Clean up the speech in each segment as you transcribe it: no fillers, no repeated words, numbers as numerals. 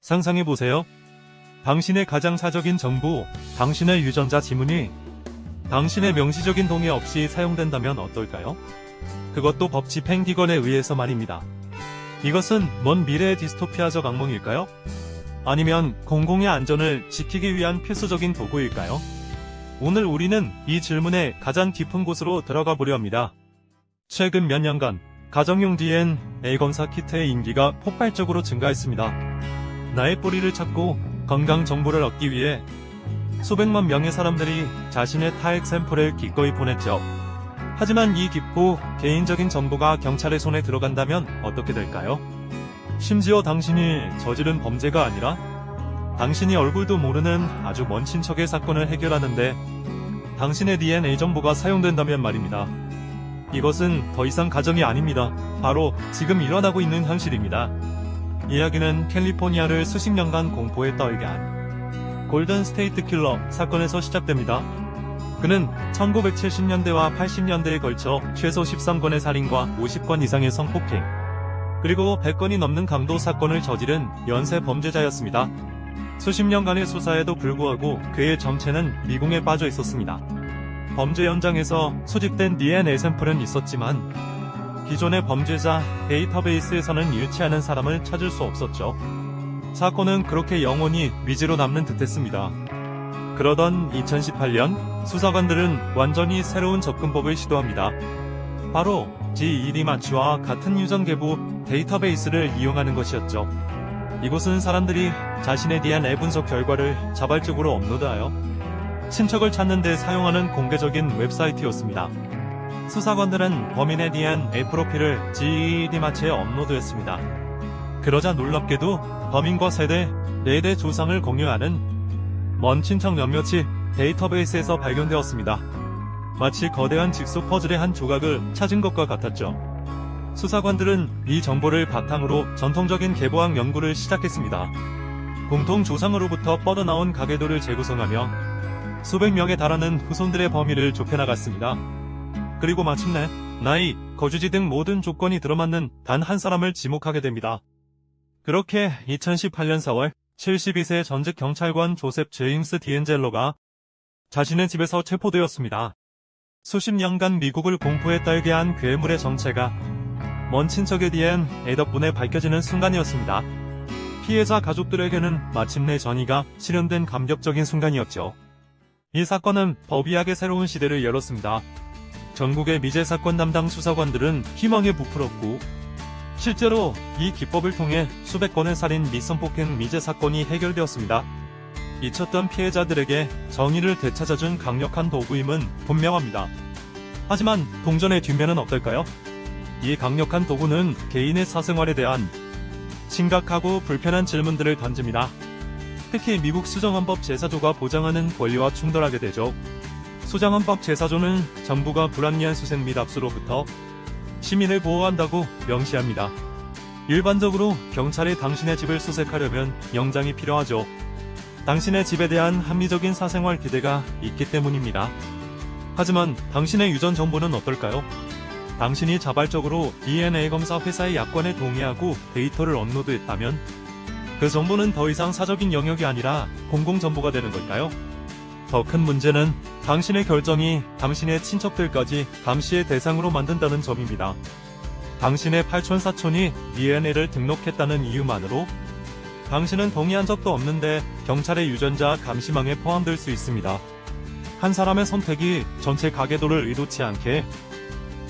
상상해보세요. 당신의 가장 사적인 정보, 당신의 유전자 지문이 당신의 명시적인 동의 없이 사용된다면 어떨까요? 그것도 법 집행기관에 의해서 말입니다. 이것은 먼 미래의 디스토피아적 악몽일까요? 아니면 공공의 안전을 지키기 위한 필수적인 도구일까요? 오늘 우리는 이 질문의 가장 깊은 곳으로 들어가 보려 합니다. 최근 몇 년간 가정용 DNA 검사 키트의 인기가 폭발적으로 증가했습니다. 나의 뿌리를 찾고 건강 정보를 얻기 위해 수백만 명의 사람들이 자신의 타액 샘플을 기꺼이 보냈죠. 하지만 이 깊고 개인적인 정보가 경찰의 손에 들어간다면 어떻게 될까요? 심지어 당신이 저지른 범죄가 아니라 당신이 얼굴도 모르는 아주 먼 친척의 사건을 해결하는데 당신의 DNA 정보가 사용된다면 말입니다. 이것은 더 이상 가정이 아닙니다. 바로 지금 일어나고 있는 현실입니다. 이야기는 캘리포니아를 수십 년간 공포에 떨게 한 골든 스테이트 킬러 사건에서 시작됩니다. 그는 1970년대와 80년대에 걸쳐 최소 13건의 살인과 50건 이상의 성폭행, 그리고 100건이 넘는 강도 사건을 저지른 연쇄 범죄자였습니다. 수십 년간의 수사에도 불구하고 그의 정체는 미궁에 빠져 있었습니다. 범죄 현장에서 수집된 DNA 샘플은 있었지만 기존의 범죄자 데이터베이스에서는 일치하는 사람을 찾을 수 없었죠. 사건은 그렇게 영원히 미지로 남는 듯했습니다. 그러던 2018년 수사관들은 완전히 새로운 접근법을 시도합니다. 바로 GED 마취와 같은 유전 계보 데이터베이스를 이용하는 것이었죠. 이곳은 사람들이 자신의 DNA 분석 결과를 자발적으로 업로드하여 친척을 찾는 데 사용하는 공개적인 웹사이트였습니다. 수사관들은 범인의 DNA 프로필을 GED 마취에 업로드했습니다. 그러자 놀랍게도 범인과 세대, 4대 조상을 공유하는 먼 친척 몇몇이 데이터베이스에서 발견되었습니다. 마치 거대한 직소 퍼즐의 한 조각을 찾은 것과 같았죠. 수사관들은 이 정보를 바탕으로 전통적인 계보학 연구를 시작했습니다. 공통 조상으로부터 뻗어나온 가계도를 재구성하며 수백 명에 달하는 후손들의 범위를 좁혀나갔습니다. 그리고 마침내 나이, 거주지 등 모든 조건이 들어맞는 단 한 사람을 지목하게 됩니다. 그렇게 2018년 4월 72세 전직 경찰관 조셉 제임스 디엔젤로가 자신의 집에서 체포되었습니다. 수십 년간 미국을 공포에 떨게 한 괴물의 정체가 먼 친척의 DNA 덕분에 밝혀지는 순간이었습니다. 피해자 가족들에게는 마침내 전이가 실현된 감격적인 순간이었죠. 이 사건은 법의학의 새로운 시대를 열었습니다. 전국의 미제 사건 담당 수사관들은 희망에 부풀었고 실제로 이 기법을 통해 수백 건의 살인 및 성폭행 미제 사건이 해결되었습니다. 잊혔던 피해자들에게 정의를 되찾아준 강력한 도구임은 분명합니다. 하지만 동전의 뒷면은 어떨까요? 이 강력한 도구는 개인의 사생활에 대한 심각하고 불편한 질문들을 던집니다. 특히 미국 수정헌법 제사조가 보장하는 권리와 충돌하게 되죠. 수정헌법 제사조는 정부가 불합리한 수색 및 압수로부터 시민을 보호한다고 명시합니다. 일반적으로 경찰이 당신의 집을 수색하려면 영장이 필요하죠. 당신의 집에 대한 합리적인 사생활 기대가 있기 때문입니다. 하지만 당신의 유전 정보는 어떨까요? 당신이 자발적으로 DNA 검사 회사의 약관에 동의하고 데이터를 업로드했다면 그 정보는 더 이상 사적인 영역이 아니라 공공정보가 되는 걸까요? 더 큰 문제는 당신의 결정이 당신의 친척들까지 감시의 대상으로 만든다는 점입니다. 당신의 팔촌사촌이 DNA를 등록했다는 이유만으로 당신은 동의한 적도 없는데 경찰의 유전자 감시망에 포함될 수 있습니다. 한 사람의 선택이 전체 가계도를 의도치 않게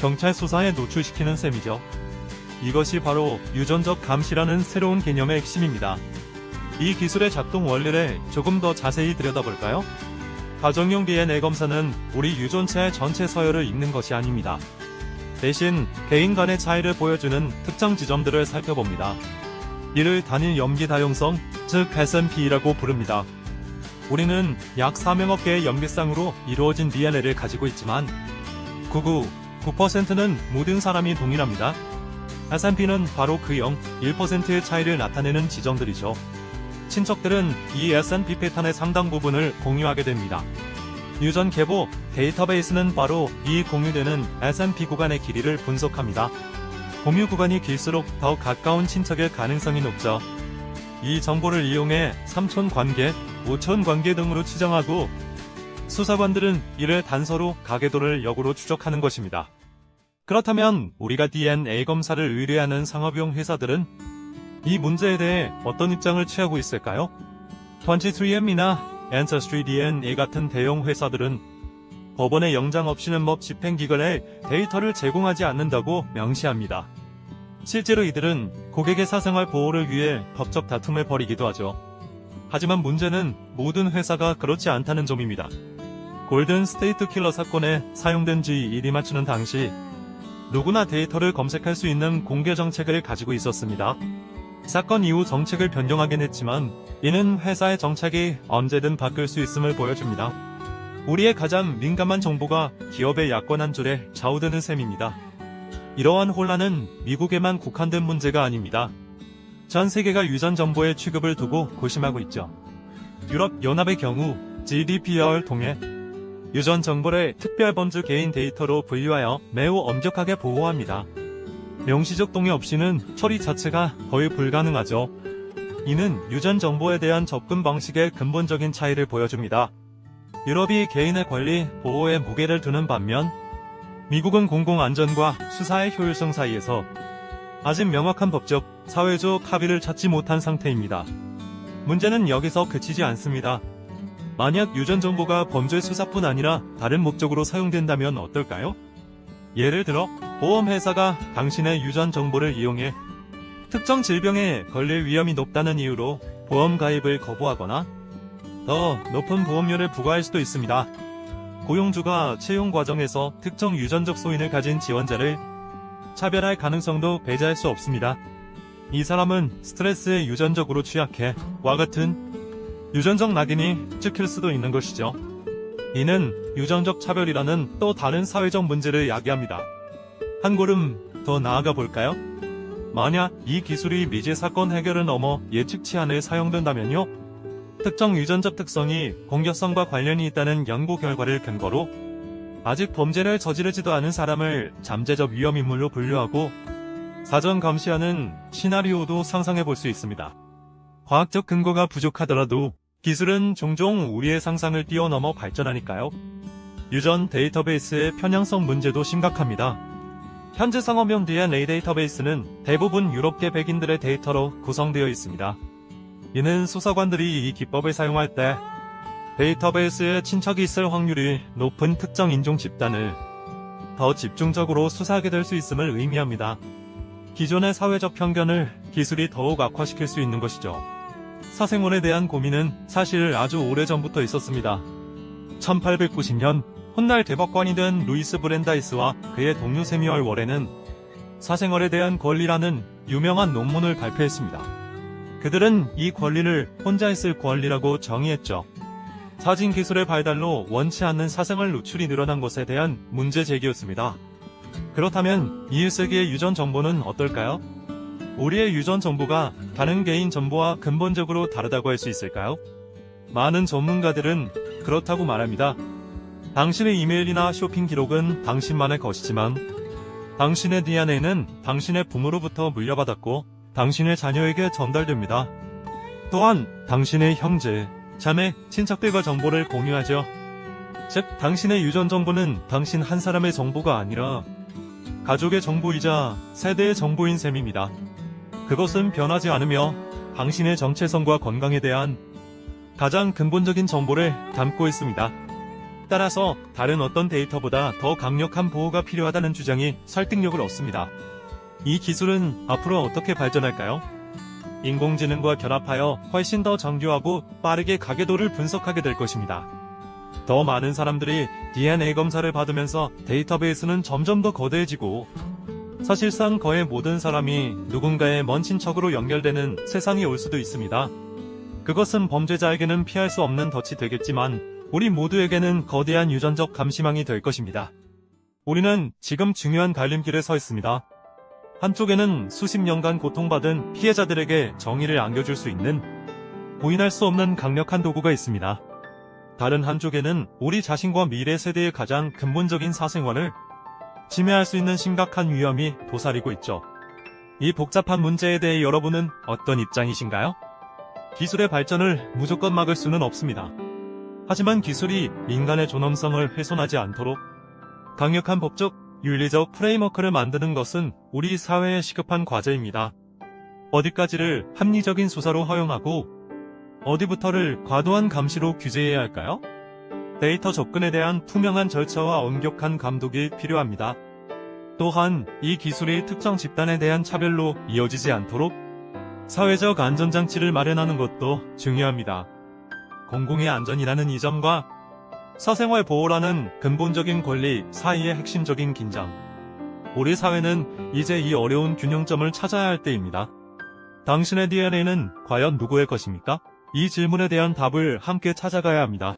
경찰 수사에 노출시키는 셈이죠. 이것이 바로 유전적 감시라는 새로운 개념의 핵심입니다. 이 기술의 작동 원리를 조금 더 자세히 들여다볼까요? 가정용 DNA 검사는 우리 유전체의 전체 서열을 읽는 것이 아닙니다. 대신 개인 간의 차이를 보여주는 특정 지점들을 살펴봅니다. 이를 단일 염기 다용성, 즉 SNP라고 부릅니다. 우리는 약 4명억 개의 염기쌍으로 이루어진 DNA를 가지고 있지만 9%는 모든 사람이 동일합니다. SNP는 바로 그 1%의 차이를 나타내는 지점들이죠. 친척들은 이 SNP 패턴의 상당 부분을 공유하게 됩니다. 유전 계보 데이터베이스는 바로 이 공유되는 SNP 구간의 길이를 분석합니다. 공유 구간이 길수록 더 가까운 친척일 가능성이 높죠. 이 정보를 이용해 3촌 관계, 5촌 관계 등으로 추정하고 수사관들은 이를 단서로 가계도를 역으로 추적하는 것입니다. 그렇다면 우리가 DNA 검사를 의뢰하는 상업용 회사들은 이 문제에 대해 어떤 입장을 취하고 있을까요? 23and이나 Ancestry DNA 같은 대형 회사들은 법원의 영장 없이는 법 집행기관에 데이터를 제공하지 않는다고 명시합니다. 실제로 이들은 고객의 사생활 보호를 위해 법적 다툼을 벌이기도 하죠. 하지만 문제는 모든 회사가 그렇지 않다는 점입니다. 골든 스테이트 킬러 사건에 사용된 G1이 맞추는 당시 누구나 데이터를 검색할 수 있는 공개 정책을 가지고 있었습니다. 사건 이후 정책을 변경하긴 했지만 이는 회사의 정책이 언제든 바뀔 수 있음을 보여줍니다. 우리의 가장 민감한 정보가 기업의 야권 한 줄에 좌우되는 셈입니다. 이러한 혼란은 미국에만 국한된 문제가 아닙니다. 전 세계가 유전 정보의 취급을 두고 고심하고 있죠. 유럽연합의 경우 GDPR을 통해 유전 정보를 특별범주 개인 데이터로 분류하여 매우 엄격하게 보호합니다. 명시적 동의 없이는 처리 자체가 거의 불가능하죠. 이는 유전 정보에 대한 접근 방식의 근본적인 차이를 보여줍니다. 유럽이 개인의 권리 보호에 무게를 두는 반면 미국은 공공안전과 수사의 효율성 사이에서 아직 명확한 법적, 사회적 합의를 찾지 못한 상태입니다. 문제는 여기서 그치지 않습니다. 만약 유전 정보가 범죄 수사뿐 아니라 다른 목적으로 사용된다면 어떨까요? 예를 들어 보험회사가 당신의 유전 정보를 이용해 특정 질병에 걸릴 위험이 높다는 이유로 보험 가입을 거부하거나 더 높은 보험료를 부과할 수도 있습니다. 고용주가 채용 과정에서 특정 유전적 소인을 가진 지원자를 차별할 가능성도 배제할 수 없습니다. 이 사람은 스트레스에 유전적으로 취약해 와 같은 유전적 낙인이 찍힐 수도 있는 것이죠. 이는 유전적 차별이라는 또 다른 사회적 문제를 야기합니다. 한 걸음 더 나아가 볼까요? 만약 이 기술이 미제 사건 해결을 넘어 예측치 않을 사용된다면요? 특정 유전적 특성이 공격성과 관련이 있다는 연구 결과를 근거로 아직 범죄를 저지르지도 않은 사람을 잠재적 위험인물로 분류하고 사전 감시하는 시나리오도 상상해 볼 수 있습니다. 과학적 근거가 부족하더라도 기술은 종종 우리의 상상을 뛰어넘어 발전하니까요. 유전 데이터베이스의 편향성 문제도 심각합니다. 현재 상업용 DNA 데이터베이스는 대부분 유럽계 백인들의 데이터로 구성되어 있습니다. 이는 수사관들이 이 기법을 사용할 때 데이터베이스에 친척이 있을 확률이 높은 특정 인종 집단을 더 집중적으로 수사하게 될 수 있음을 의미합니다. 기존의 사회적 편견을 기술이 더욱 악화시킬 수 있는 것이죠. 사생활에 대한 고민은 사실 아주 오래전부터 있었습니다. 1890년 훗날 대법관이 된 루이스 브랜다이스와 그의 동료 세뮤얼 워렌은 사생활에 대한 권리라는 유명한 논문을 발표했습니다. 그들은 이 권리를 혼자 있을 권리라고 정의했죠. 사진 기술의 발달로 원치 않는 사생활 노출이 늘어난 것에 대한 문제 제기였습니다. 그렇다면 21세기의 유전 정보는 어떨까요? 우리의 유전 정보가 다른 개인 정보와 근본적으로 다르다고 할 수 있을까요? 많은 전문가들은 그렇다고 말합니다. 당신의 이메일이나 쇼핑 기록은 당신만의 것이지만 당신의 DNA는 당신의 부모로부터 물려받았고 당신의 자녀에게 전달됩니다. 또한 당신의 형제, 자매, 친척들과 정보를 공유하죠. 즉, 당신의 유전 정보는 당신 한 사람의 정보가 아니라 가족의 정보이자 세대의 정보인 셈입니다. 그것은 변하지 않으며 당신의 정체성과 건강에 대한 가장 근본적인 정보를 담고 있습니다. 따라서 다른 어떤 데이터보다 더 강력한 보호가 필요하다는 주장이 설득력을 얻습니다. 이 기술은 앞으로 어떻게 발전할까요? 인공지능과 결합하여 훨씬 더 정교하고 빠르게 가계도를 분석하게 될 것입니다. 더 많은 사람들이 DNA 검사를 받으면서 데이터베이스는 점점 더 거대해지고 사실상 거의 모든 사람이 누군가의 먼 친척으로 연결되는 세상이 올 수도 있습니다. 그것은 범죄자에게는 피할 수 없는 덫이 되겠지만 우리 모두에게는 거대한 유전적 감시망이 될 것입니다. 우리는 지금 중요한 갈림길에 서 있습니다. 한쪽에는 수십 년간 고통받은 피해자들에게 정의를 안겨줄 수 있는 부인할 수 없는 강력한 도구가 있습니다. 다른 한쪽에는 우리 자신과 미래 세대의 가장 근본적인 사생활을 침해할 수 있는 심각한 위험이 도사리고 있죠. 이 복잡한 문제에 대해 여러분은 어떤 입장이신가요? 기술의 발전을 무조건 막을 수는 없습니다. 하지만 기술이 인간의 존엄성을 훼손하지 않도록 강력한 법적, 윤리적 프레임워크를 만드는 것은 우리 사회의 시급한 과제입니다. 어디까지를 합리적인 수사로 허용하고 어디부터를 과도한 감시로 규제해야 할까요? 데이터 접근에 대한 투명한 절차와 엄격한 감독이 필요합니다. 또한 이 기술이 특정 집단에 대한 차별로 이어지지 않도록 사회적 안전장치를 마련하는 것도 중요합니다. 공공의 안전이라는 이점과 사생활 보호라는 근본적인 권리 사이의 핵심적인 긴장. 우리 사회는 이제 이 어려운 균형점을 찾아야 할 때입니다. 당신의 DNA는 과연 누구의 것입니까? 이 질문에 대한 답을 함께 찾아가야 합니다.